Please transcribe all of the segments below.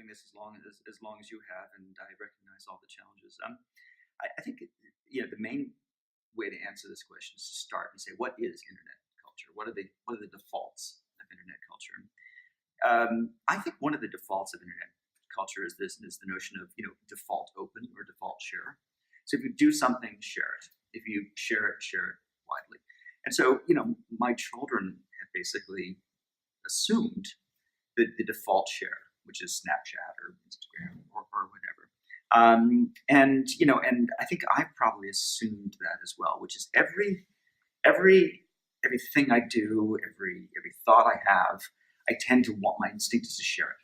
doing this as long as you have, and I recognize all the challenges. I think the main way to answer this question is to start and say, what is internet culture? What are the defaults of internet culture? I think one of the defaults of internet culture is the notion of default open or default share. So if you do something, share it. If you share it widely. And so my children have basically assumed the default share, which is Snapchat or Instagram or whatever. And I think I probably assumed that as well, which is everything I do, every thought I have, I tend to want, my instinct is to share it.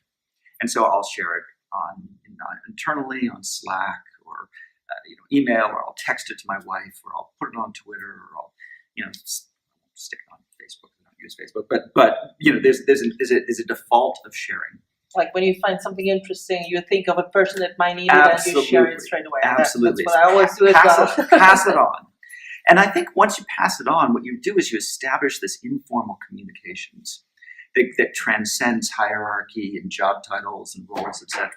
And so I'll share it internally on Slack or email, or I'll text it to my wife, or I'll put it on Twitter, or I'll stick it on Facebook. I don't use Facebook, but there's a default of sharing. Like when you find something interesting, you think of a person that might need it, and you share it straight away. Absolutely, that's what I always do as well. Pass it on. And I think once you pass it on, what you do is you establish this informal communications that transcends hierarchy and job titles and roles, etc.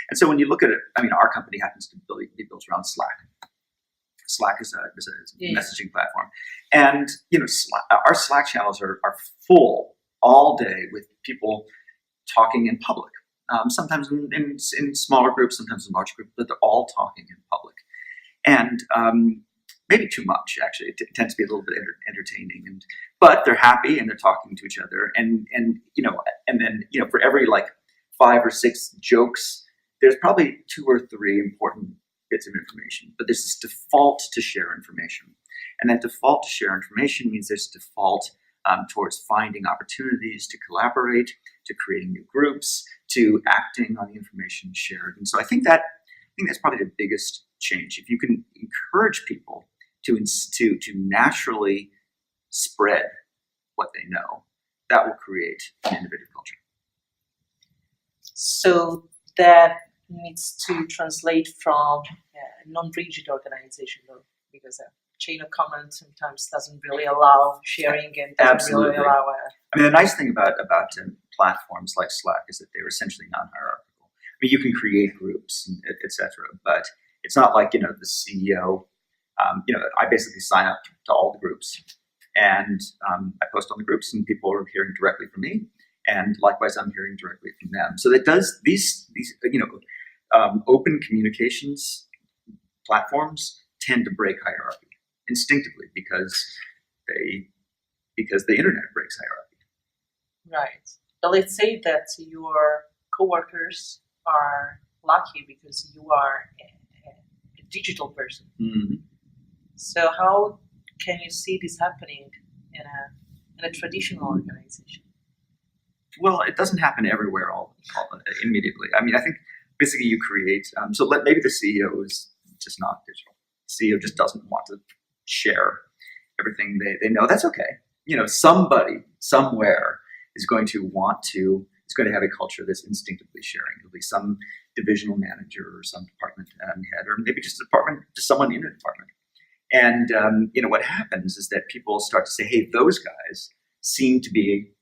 And so when you look at it, our company happens to be built around Slack. Slack is a messaging platform, and our Slack channels are full all day with people talking in public. Sometimes in smaller groups, sometimes in large groups, but they're all talking in public, and maybe too much, actually. It tends to be a little bit entertaining, but they're happy and they're talking to each other, and then for every 5 or 6 jokes, there's probably 2 or 3 important bits of information. But there's this default to share information, and that default to share information means there's default towards finding opportunities to collaborate, to creating new groups, to acting on the information shared. And so I think that's probably the biggest change. If you can encourage people to naturally spread what they know, that will create an innovative culture. So that needs to translate from a non-rigid organization, though, because a chain of command sometimes doesn't really allow sharing and doesn't really allow. The nice thing about platforms like Slack is that they're essentially non-hierarchical. You can create groups, etc., but it's not like the CEO. I basically sign up to all the groups, and I post on the groups, and people are hearing directly from me, and likewise I'm hearing directly from them. So that does these open communications platforms tend to break hierarchy instinctively because the internet breaks hierarchy. Right. But let's say that your coworkers are lucky because you are a digital person. Mm-hmm. So how can you see this happening in a traditional organization? Well, it doesn't happen everywhere all immediately. I think basically you create. Maybe the CEO is just not digital. The CEO just doesn't want to share everything they know. That's okay. Somebody somewhere is going to have a culture that's instinctively sharing. It'll be some divisional manager or some department head, or maybe just someone in a department. And what happens is that people start to say, "Hey, those guys seem to be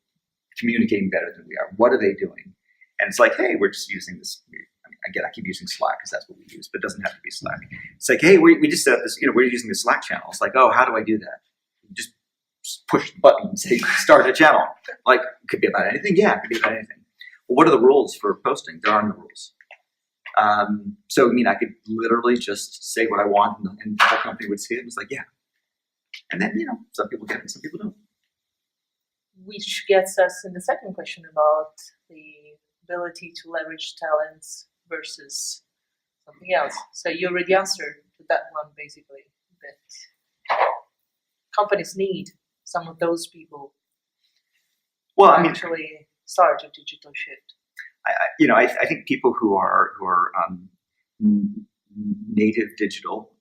communicating better than we are. What are they doing?" And it's like, "Hey, we're just using this." Again, I keep using Slack because that's what we use, but it doesn't have to be Slack. It's like, "Hey, we just set up this. We're using the Slack channel." It's like, "Oh, how do I do that?" You just push the button and say, "Start a channel." It could be about anything. Yeah, it could be about anything. Well, what are the rules for posting? There are no rules. I could literally just say what I want, and the whole company would see it. It was like, yeah. And then, some people get it and some people don't. Which gets us in the second question about the ability to leverage talents versus something else. So you already answered to that one, basically, that companies need some of those people to actually start a digital shift. I think people who are native digital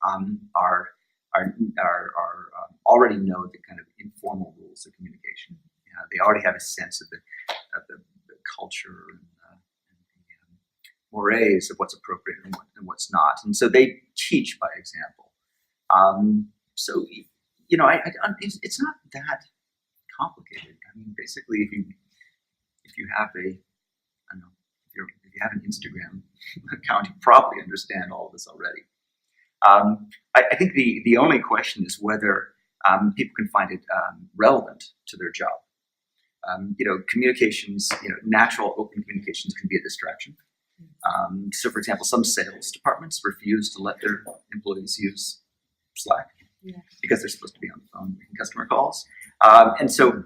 already know the kind of informal rules of communication. They already have a sense of the culture and the mores of what's appropriate and what's not, and so they teach by example. It's not that complicated. Basically, if you have you have an Instagram account, you probably understand all of this already. I think the only question is whether people can find it relevant to their job. Communications, natural open communications can be a distraction. So, for example, some sales departments refuse to let their employees use Slack because they're supposed to be on the phone making customer calls. And so,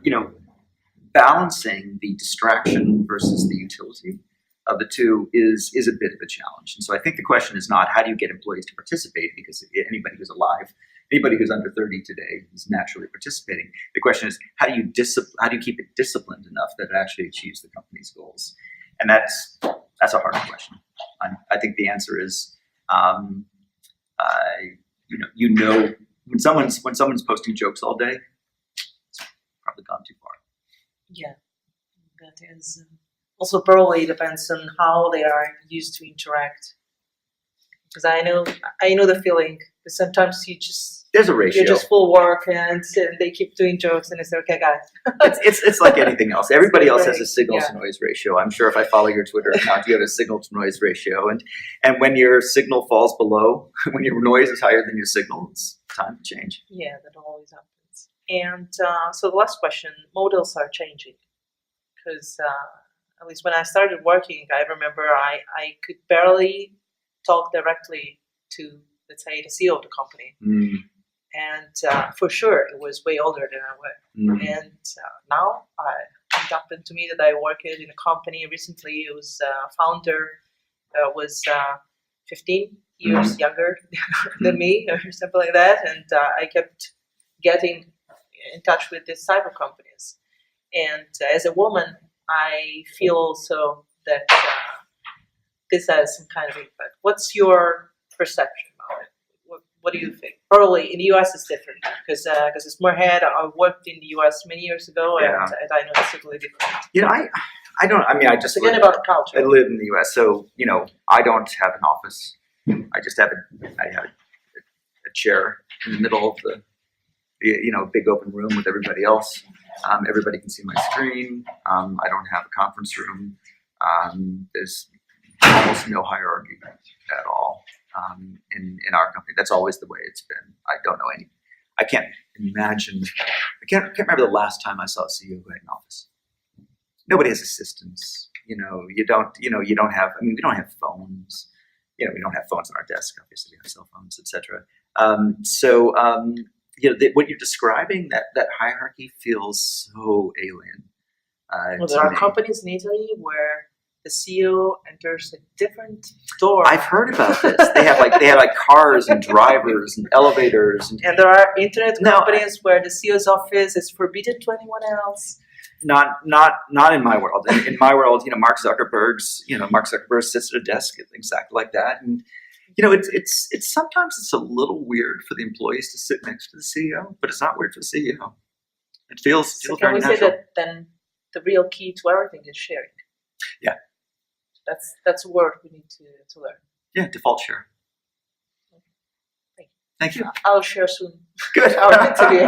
balancing the distraction versus the utility of the two is a bit of a challenge. And so I think the question is not how do you get employees to participate, because anybody who's alive, anybody who's under 30 today is naturally participating. The question is how do you keep it disciplined enough that it actually achieves the company's goals? And that's a hard question. I think the answer is, when someone's posting jokes all day, it's probably gone too far. Yeah, that is also probably depends on how they are used to interact. Because I know the feeling. Because sometimes there's a ratio. You're just full work and they keep doing jokes and it's okay, guys. it's like anything else. Everybody else has a signal to noise ratio. I'm sure if I follow your Twitter account, you have a signal to noise ratio, and when your signal falls below, when your noise is higher than your signal, it's time to change. Yeah, that always happens. And so the last question, models are changing. Because at least when I started working, I remember I could barely talk directly to, let's say, the CEO of the company. And for sure, it was way older than I was. And now it happened to me that I worked in a company recently. It was founder was 15 years younger than me or something like that. And I kept getting in touch with these cyber companies. And as a woman, I feel also that this has some kind of impact. What's your perception of it? What do you think? Probably in the US it's different because it's more head. I worked in the US many years ago, and I know it's totally different. I don't. I mean, I just forget about culture. I live in the US, so I don't have an office. I just have a chair in the middle of the big open room with everybody else. Everybody can see my screen. I don't have a conference room. There's almost no hierarchy at all in our company. That's always the way it's been. I don't know any. I can't imagine. I can't remember the last time I saw a CEO who had an office. Nobody has assistants. You don't have. I mean, we don't have phones. We don't have phones on our desk. Obviously, we have cell phones, etc. What you're describing, that hierarchy feels so alien. There are companies in Italy where the CEO enters a different door. I've heard about this. They have cars and drivers and elevators, and there are internet companies where the CEO's office is forbidden to anyone else. Not in my world. In my world, Mark Zuckerberg sits at a desk exactly like that, and it's sometimes a little weird for the employees to sit next to the CEO, but it's not weird for the CEO. It feels very natural. Can we say that then the real key to everything is sharing? Yeah. That's a word we need to learn. Yeah, default share. Okay. Thank you. I'll share soon. Good. Our interview.